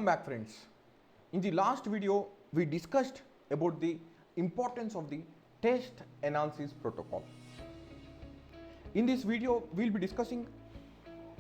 back, friends. In the last video, we discussed about the importance of the test analysis protocol. In this video, we'll be discussing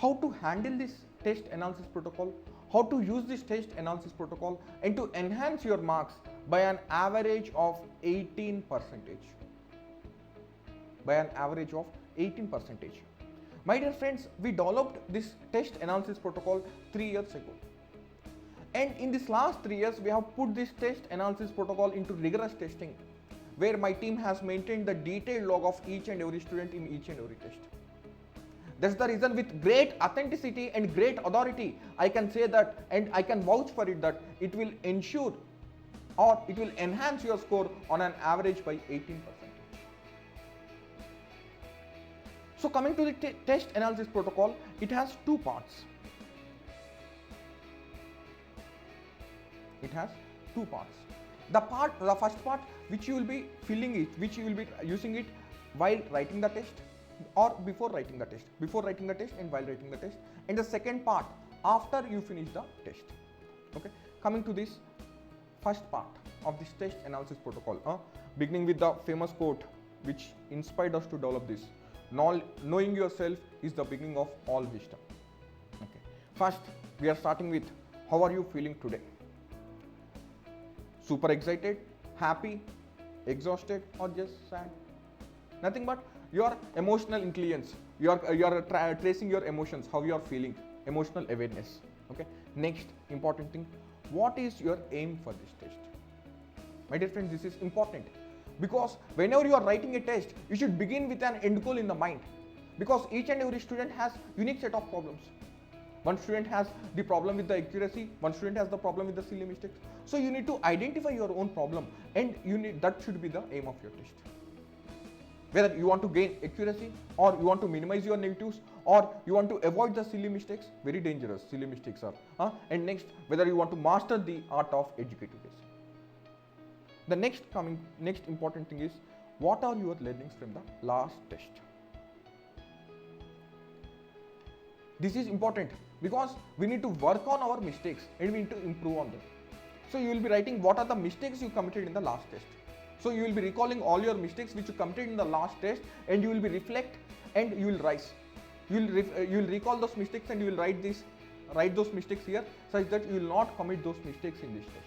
how to handle this test analysis protocol, how to use this test analysis protocol, and to enhance your marks by an average of 18%. By an average of 18%. My dear friends, we developed this test analysis protocol 3 years ago. And in this last 3 years, we have put this test analysis protocol into rigorous testing, where my team has maintained the detailed log of each and every student in each and every test. That's the reason, with great authenticity and great authority, I can say that, and I can vouch for it, that it will ensure or it will enhance your score on an average by 18%. So coming to the test analysis protocol, it has two parts. It has two parts. The first part, which you will be filling it, which you will be using it while writing the test or before writing the test, and while writing the test. And the second part, after you finish the test. Okay. Coming to this first part of this test analysis protocol, beginning with the famous quote which inspired us to develop this. Knowing yourself is the beginning of all wisdom. Okay. First, we are starting with, how are you feeling today? Super excited, happy, exhausted, or just sad? Nothing but your emotional intelligence. You are tracing your emotions, how you are feeling, emotional awareness. Okay. Next important thing, what is your aim for this test? My dear friends, this is important, because whenever you are writing a test, you should begin with an end goal in the mind, because each and every student has unique set of problems. One student has the problem with the accuracy, one student has the problem with the silly mistakes. So you need to identify your own problem, and that should be the aim of your test. Whether you want to gain accuracy, or you want to minimize your negatives, or you want to avoid the silly mistakes, very dangerous silly mistakes are. And next, whether you want to master the art of educative guessing. The next important thing is, what are your learnings from the last test? This is important, because we need to work on our mistakes and we need to improve on them. So you will be writing what are the mistakes you committed in the last test. So you will be recalling all your mistakes which you committed in the last test, and you will be reflect and you will rise. You will recall those mistakes and you will write those mistakes here, such that you will not commit those mistakes in this test.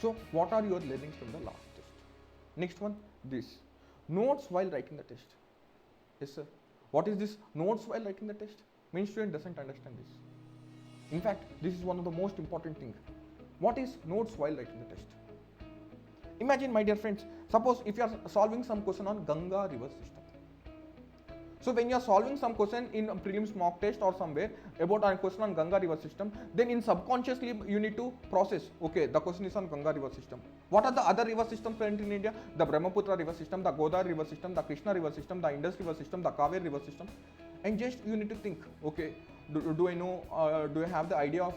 So what are your learnings from the last test? Next one, this notes while writing the test. Yes sir. What is this notes while writing the test? Many student doesn't understand this. In fact, this is one of the most important things. What is notes while writing the test? Imagine, my dear friends, suppose if you are solving some question on Ganga river system. So when you are solving some question in a prelims mock test or somewhere about a question on Ganga river system, then in subconsciously you need to process, okay, the question is on Ganga river system. What are the other river systems present in India? The Brahmaputra river system, the Godavari river system, the Krishna river system, the Indus river system, the Kaveri river system. And just you need to think, okay, do I know, do I have the idea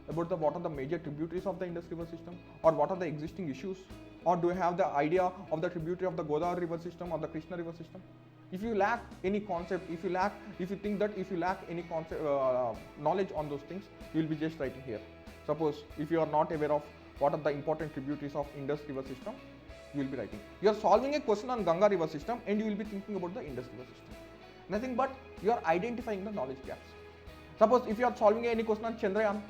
about what are the major tributaries of the Indus river system, or what are the existing issues, or do I have the idea of the tributary of the Godavari river system or the Krishna river system? If you lack any concept, if you think that if you lack any concept, knowledge on those things, you will be just writing here. Suppose if you are not aware of what are the important tributaries of Indus river system, you will be writing. You are solving a question on Ganga river system and you will be thinking about the Indus river system. Nothing but you are identifying the knowledge gaps. Suppose if you are solving any question on Chandrayaan,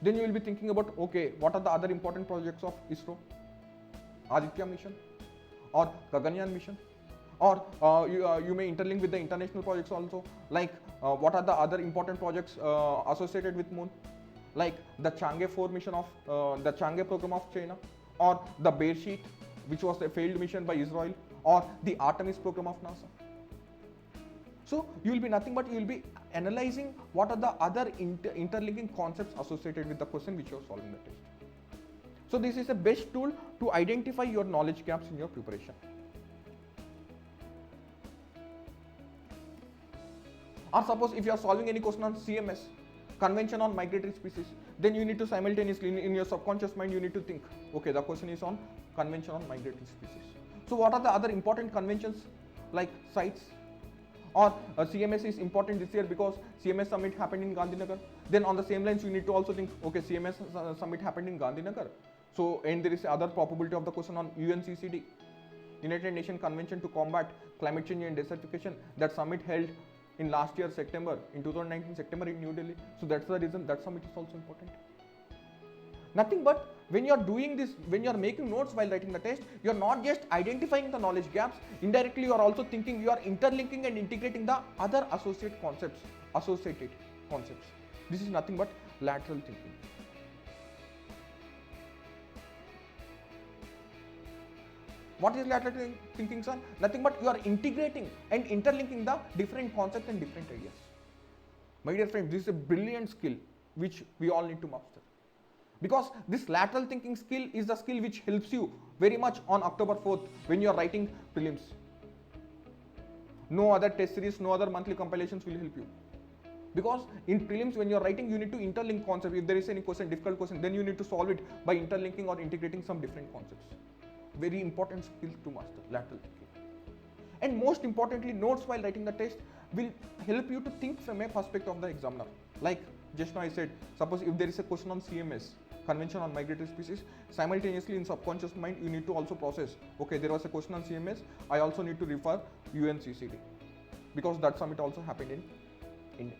then you will be thinking about, okay, what are the other important projects of ISRO, Aditya mission or Gaganyaan mission. Or you may interlink with the international projects also, like what are the other important projects associated with Moon, like the Chang'e 4 mission of the Chang'e program of China, or the Beresheet, which was a failed mission by Israel, or the Artemis program of NASA. So you will be nothing but you will be analyzing what are the other interlinking concepts associated with the question which you are solving the test. So this is the best tool to identify your knowledge gaps in your preparation. Or suppose if you are solving any question on CMS, Convention on Migratory Species, then you need to simultaneously, in your subconscious mind, you need to think, okay, the question is on Convention on Migratory Species. So what are the other important conventions like CITES, or CMS is important this year because CMS summit happened in Gandhinagar. Then on the same lines, you need to also think, okay, CMS summit happened in Gandhinagar. So, and there is other probability of the question on UNCCD, United Nations Convention to Combat Climate Change and Desertification. That summit held in last year September, in 2019 September in New Delhi. So that's the reason that summit is also important. Nothing but when you are doing this, when you are making notes while writing the test, you are not just identifying the knowledge gaps, indirectly you are also thinking, you are interlinking and integrating the other associated concepts. This is nothing but lateral thinking. What is lateral thinking, sir? Nothing but you are integrating and interlinking the different concepts and different ideas. My dear friends, this is a brilliant skill which we all need to master. Because this lateral thinking skill is the skill which helps you very much on October 4th when you are writing prelims. No other test series, no other monthly compilations will help you. Because in prelims, when you are writing, you need to interlink concepts. If there is any question, difficult question, then you need to solve it by interlinking or integrating some different concepts. Very important skill to master, lateral thinking. And most importantly, notes while writing the test will help you to think from a perspective of the examiner. Like just now I said, suppose if there is a question on CMS, Convention on Migratory Species, simultaneously in subconscious mind you need to also process, okay, there was a question on CMS, I also need to refer UNCCD because that summit also happened in India.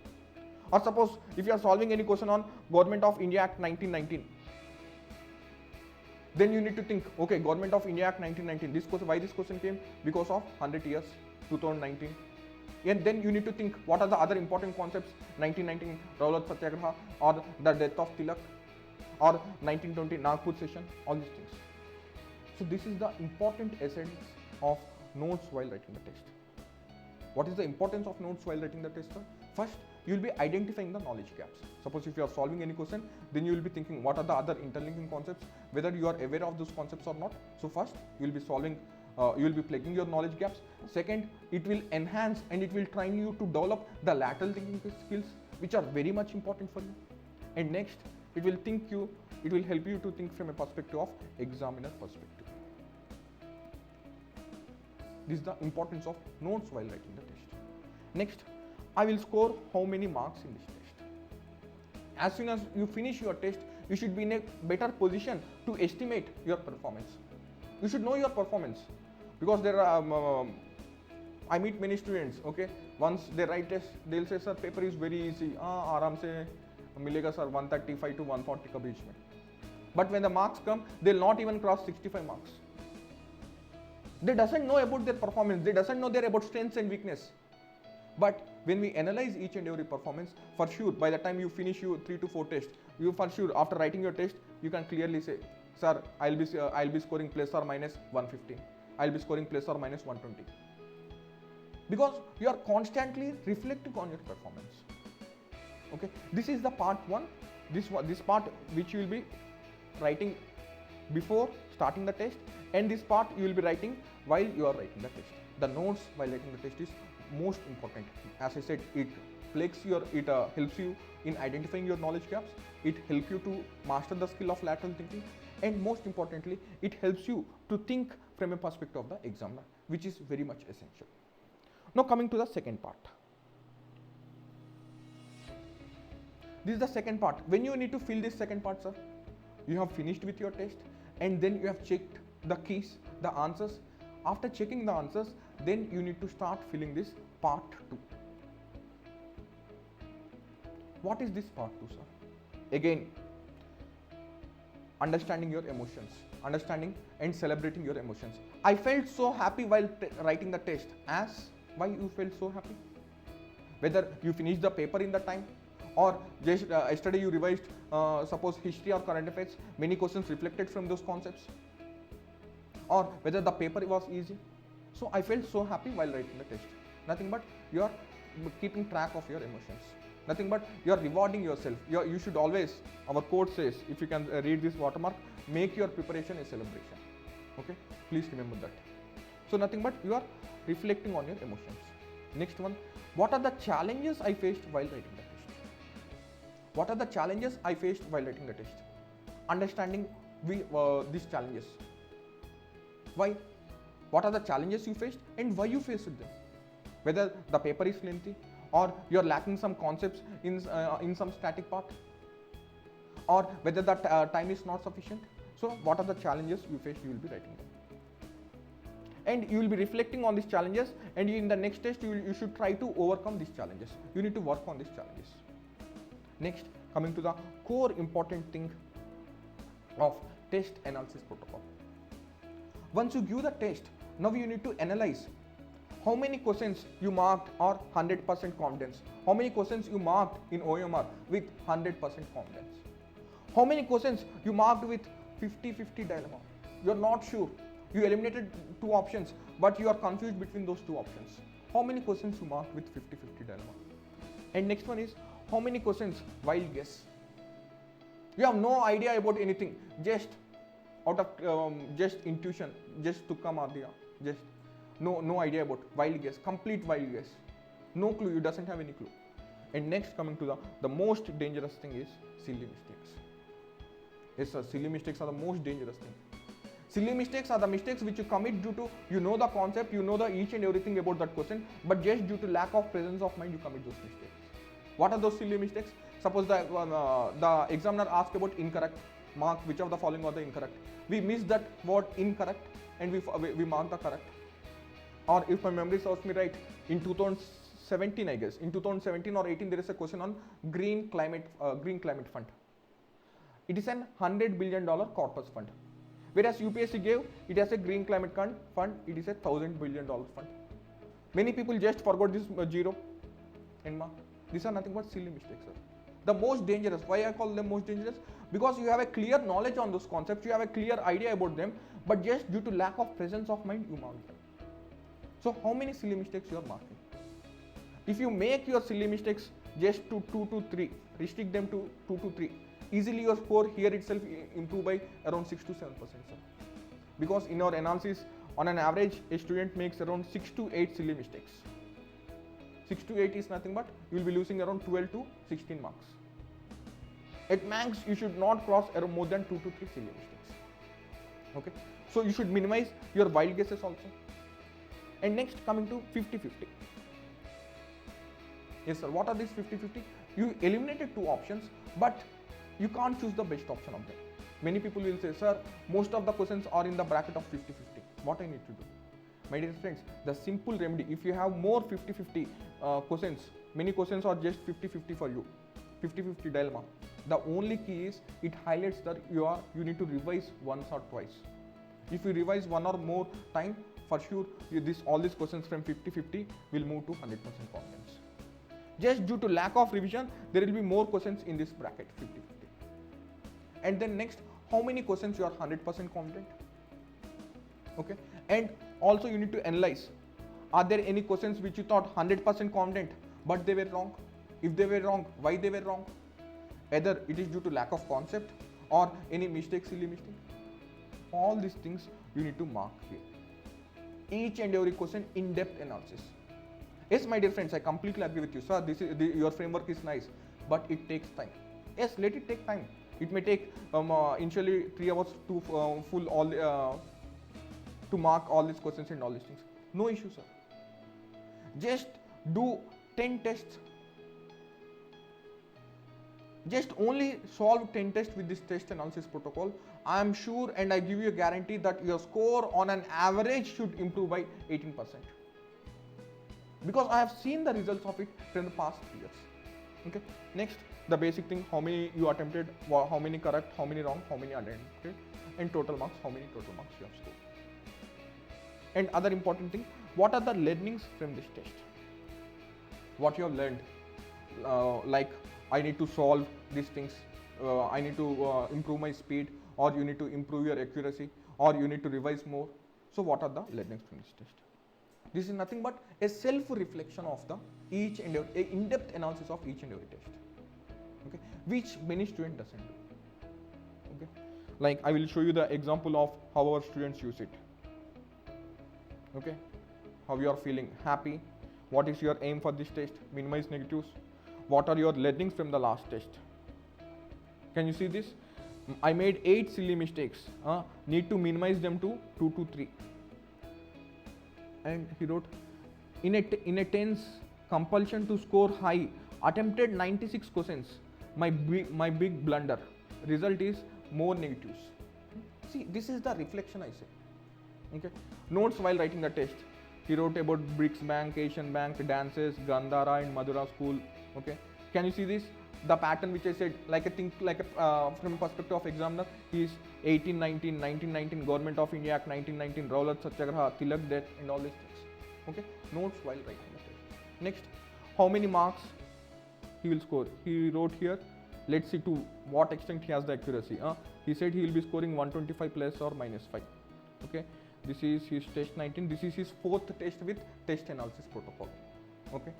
Or suppose if you are solving any question on Government of India Act 1919, then you need to think, okay, Government of India Act 1919, this question, why this question came? Because of 100 years, 2019. And then you need to think, what are the other important concepts? 1919 Rowlatt Satyagraha, or the death of Tilak, or 1920 Nagpur session, all these things. So this is the important essence of notes while writing the test. What is the importance of notes while writing the test, sir? First, you will be identifying the knowledge gaps. Suppose if you are solving any question, then you will be thinking what are the other interlinking concepts, whether you are aware of those concepts or not. So first, you will be solving, you will be plugging your knowledge gaps. Second, it will enhance and it will train you to develop the lateral thinking skills, which are very much important for you. And next, it will help you to think from a perspective of examiner perspective. This is the importance of notes while writing the test. Next, I will score how many marks in this test. As soon as you finish your test, you should be in a better position to estimate your performance. You should know your performance because there are, I meet many students, okay, once they write test, they'll say, sir, paper is very easy, आराम से मिलेगा sir 135 to 140 का बीच में. But when the marks come, they'll not even cross 65 marks. They doesn't know about their performance, they doesn't know about strengths and weakness. But when we analyze each and every performance, for sure, by the time you finish your 3 to 4 tests, you for sure, after writing your test, you can clearly say, sir, I'll be scoring plus or minus 115. I'll be scoring plus or minus 120. Because you are constantly reflecting on your performance. Okay, this is the part 1. This part which you will be writing before starting the test, and this part you will be writing while you are writing the test. The notes while writing the test is most important. As I said, it helps you in identifying your knowledge gaps. It helps you to master the skill of lateral thinking, and most importantly, it helps you to think from a perspective of the examiner, which is very much essential. Now coming to the second part. This is the second part. When you need to fill this second part, sir, you have finished with your test and then you have checked the keys, the answers. After checking the answers, then you need to start filling this part 2. What is this part 2, sir? Again, understanding your emotions, understanding and celebrating your emotions. I felt so happy while writing the test. Why you felt so happy? Whether you finished the paper in the time, or just yesterday you revised, suppose history or current affairs, many questions reflected from those concepts, or whether the paper was easy. So I felt so happy while writing the test. Nothing but you are keeping track of your emotions. Nothing but you are rewarding yourself. You should always, our quote says, if you can read this watermark, make your preparation a celebration. Okay, please remember that. So nothing but you are reflecting on your emotions. Next one, what are the challenges I faced while writing the test? What are the challenges I faced while writing the test? Understanding these challenges. Why? What are the challenges you faced and why you faced them? whether the paper is lengthy, or you're lacking some concepts in some static part, or whether the time is not sufficient. So what are the challenges you face, you will be writing them. And you will be reflecting on these challenges, and in the next test you should try to overcome these challenges. You need to work on these challenges. Next, coming to the core important thing of test analysis protocol. Once you give the test, now you need to analyze how many questions you marked are 100% confidence, how many questions you marked in OMR with 100% confidence, how many questions you marked with 50-50 dilemma. You are not sure. You eliminated two options, but you are confused between those two options. How many questions you marked with 50-50 dilemma? And next one is, how many questions wild guess? You have no idea about anything, just out of just intuition, just to come idea, just no idea about wild guess, complete wild guess, no clue. You doesn't have any clue. And next, coming to the most dangerous thing is silly mistakes. Yes sir, silly mistakes are the most dangerous thing. Silly mistakes are the mistakes which you commit due to you know the concept, you know the each and everything about that question, but just due to lack of presence of mind you commit those mistakes. What are those silly mistakes? Suppose the examiner asked about incorrect, mark which of the following are the incorrect. We missed that word incorrect and we mark the correct. Or if my memory serves me right, in 2017 I guess, in 2017 or 18 there is a question on green climate fund. It is an $100 billion corpus fund. Whereas UPSC gave it as a green climate fund, it is a $1,000 billion fund. Many people just forgot this zero and mark. These are nothing but silly mistakes, sir. The most dangerous. Why I call them most dangerous? Because you have a clear knowledge on those concepts, you have a clear idea about them, but just due to lack of presence of mind, you mark them. So how many silly mistakes you are marking? If you make your silly mistakes just to 2 to 3, restrict them to 2 to 3, easily your score here itself improve by around 6 to 7%, sir. Because in our analysis, on an average, a student makes around 6 to 8 silly mistakes. 6 to 8 is nothing but you will be losing around 12 to 16 marks. At max, you should not cross around more than 2 to 3 silly mistakes. Okay, so you should minimize your wild guesses also. And next, coming to 50-50. Yes sir, what are these 50-50? You eliminated two options, but you can't choose the best option of them. Many people will say, sir, most of the questions are in the bracket of 50-50. What I need to do? My dear friends, the simple remedy, if you have more 50-50 questions, many questions are just 50-50 for you, 50-50 dilemma. The only key is it highlights that you need to revise once or twice. If you revise one or more time, for sure all these questions from 50-50 will move to 100% confidence. Just due to lack of revision, there will be more questions in this bracket 50-50. And then next, how many questions you are 100% confident? Okay, and also you need to analyze, are there any questions which you thought 100% confident but they were wrong? If they were wrong, why they were wrong? Either it is due to lack of concept or any mistake, silly mistake. All these things you need to mark here. Each and every question, in-depth analysis. Yes, my dear friends, I completely agree with you, sir. Your framework is nice, but it takes time. Yes, let it take time. It may take initially 3 hours to to mark all these questions and all these things. No issue, sir. Just do 10 tests. Just only solve 10 tests with this test analysis protocol. I am sure and I give you a guarantee that your score on an average should improve by 18%. Because I have seen the results of it from the past 3 years. Okay. Next, the basic thing: how many you attempted, how many correct, how many wrong, how many unattempted, and total marks, how many total marks you have scored. And other important thing: what are the learnings from this test? What you have learned, like I need to solve these things, I need to improve my speed, or you need to improve your accuracy, or you need to revise more. So what are the learnings from this test? This is nothing but a self-reflection of the each and every, in-depth analysis of each and every test. Okay, which many students doesn't do. Okay, like I will show you the example of how our students use it. Okay, how you are feeling happy. What is your aim for this test? Minimize negatives. What are your learnings from the last test? Can you see this? I made 8 silly mistakes. Need to minimize them to 2 to 3. And he wrote, in a tense compulsion to score high, attempted 96 questions. My big blunder. Result is more negatives. See, this is the reflection I say. Okay. Notes while writing the test. He wrote about BRICS Bank, Asian Bank, dances, Gandhara and Madura school. Okay. Can you see this? The pattern which I said, like I think, from a perspective of examiner, he is 1819, 1919, Government of India Act 1919, Rowlatt Satyagraha, Tilak death, and all these things. Okay. Notes while writing the test. Next, how many marks he will score? He wrote here. Let's see to what extent he has the accuracy. He said he will be scoring 125 plus or minus 5. Okay. This is his test 19. This is his 4th test with test analysis protocol. Okay.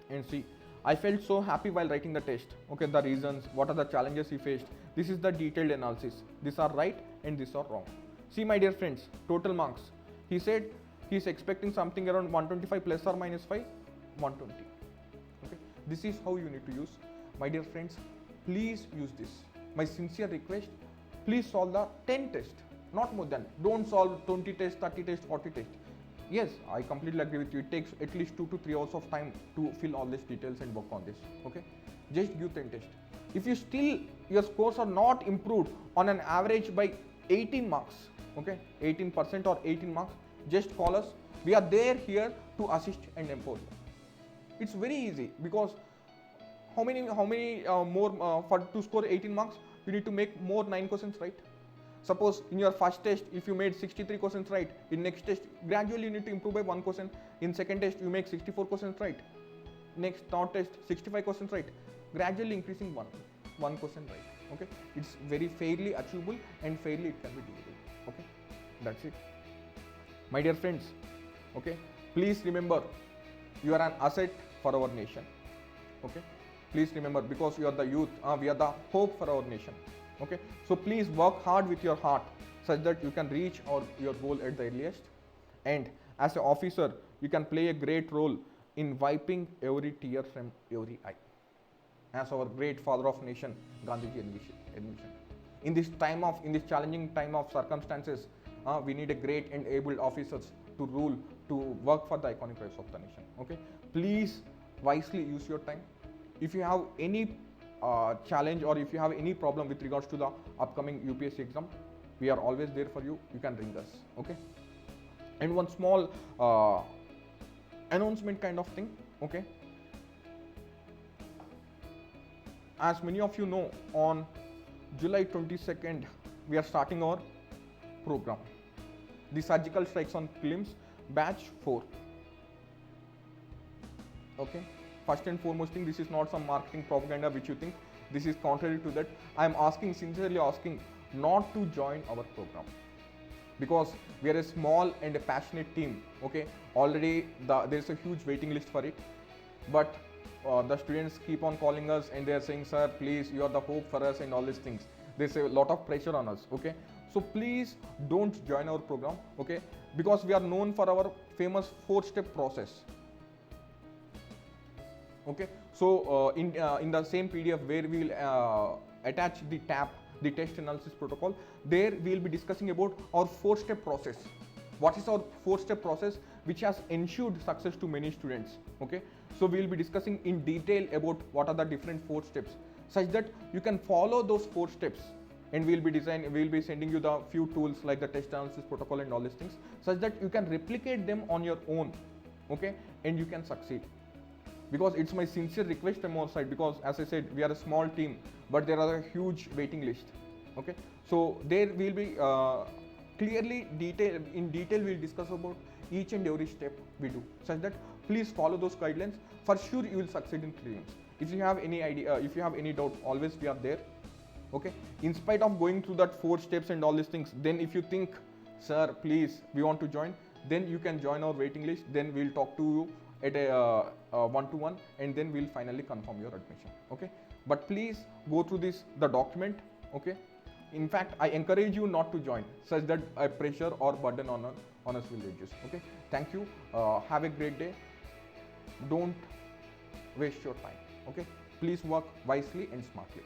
And see, I felt so happy while writing the test. Okay, the reasons, what are the challenges he faced. This is the detailed analysis. These are right and these are wrong. See, my dear friends, total marks. He said he is expecting something around 125 plus or minus 5, 120. Okay, this is how you need to use. My dear friends, please use this. My sincere request, please solve the 10 tests, not more than. Don't solve 20 tests, 30 tests, 40 tests. Yes, I completely agree with you. It takes at least 2 to 3 hours of time to fill all these details and work on this. Okay, just give 10 tests. If you still, your scores are not improved on an average by 18 marks, okay, 18% or 18 marks, just call us. We are there here to assist and empower you. It's very easy, because how many more for to score 18 marks, you need to make more 9 questions, right? Suppose in your first test, if you made 63 questions right, in next test, gradually you need to improve by 1 question. In second test, you make 64 questions right. Next, third test, 65 questions right. Gradually increasing one question right. Okay, it's very fairly achievable and fairly it can be delivered. Okay, that's it. My dear friends, okay, please remember, you are an asset for our nation. Okay, please remember, because you are the youth, we are the hope for our nation. Okay, so please work hard with your heart such that you can reach your goal at the earliest. And as an officer, you can play a great role in wiping every tear from every eye, as our great father of nation, Gandhiji envisioned. In this challenging time of circumstances, we need a great and able officers to rule, to work for the iconic rise of the nation. Okay, please wisely use your time. If you have any challenge, or if you have any problem with regards to the upcoming UPSC exam, we are always there for you. You can ring us. Okay, and one small announcement kind of thing. Okay, as many of you know, on July 22nd we are starting our program, the Surgical Strikes on Prelims batch 4. Okay, first and foremost thing, this is not some marketing propaganda which you think. This is contrary to that. I am sincerely asking not to join our program, because we are a small and a passionate team. Okay, already there is a huge waiting list for it, but the students keep on calling us and they are saying, sir, please, you are the hope for us and all these things. There's a lot of pressure on us. Okay, so please don't join our program. Okay, because we are known for our famous 4-step process. Okay, so in the same PDF where we will attach the tab, the test analysis protocol, there we will be discussing about our 4-step process. What is our 4-step process which has ensured success to many students? Okay, so we will be discussing in detail about what are the different 4 steps, such that you can follow those 4 steps, and we will be sending you the few tools like the test analysis protocol and all these things, such that you can replicate them on your own. Okay, and you can succeed. Because it's my sincere request from our side, because as I said, we are a small team, but there are a huge waiting list. Okay, so there will be clearly in detail we'll discuss about each and every step we do, such that please follow those guidelines. For sure you will succeed in prelims. If you have any idea, if you have any doubt, always we are there. Okay, in spite of going through that 4 steps and all these things, then if you think, sir, please, we want to join, then you can join our waiting list. Then we'll talk to you at a one-to-one, and then we'll finally confirm your admission. Okay, but please go through the document. Okay, in fact, I encourage you not to join, such that a pressure or burden on us will reduce. Okay, thank you. Have a great day. Don't waste your time. Okay, please work wisely and smartly.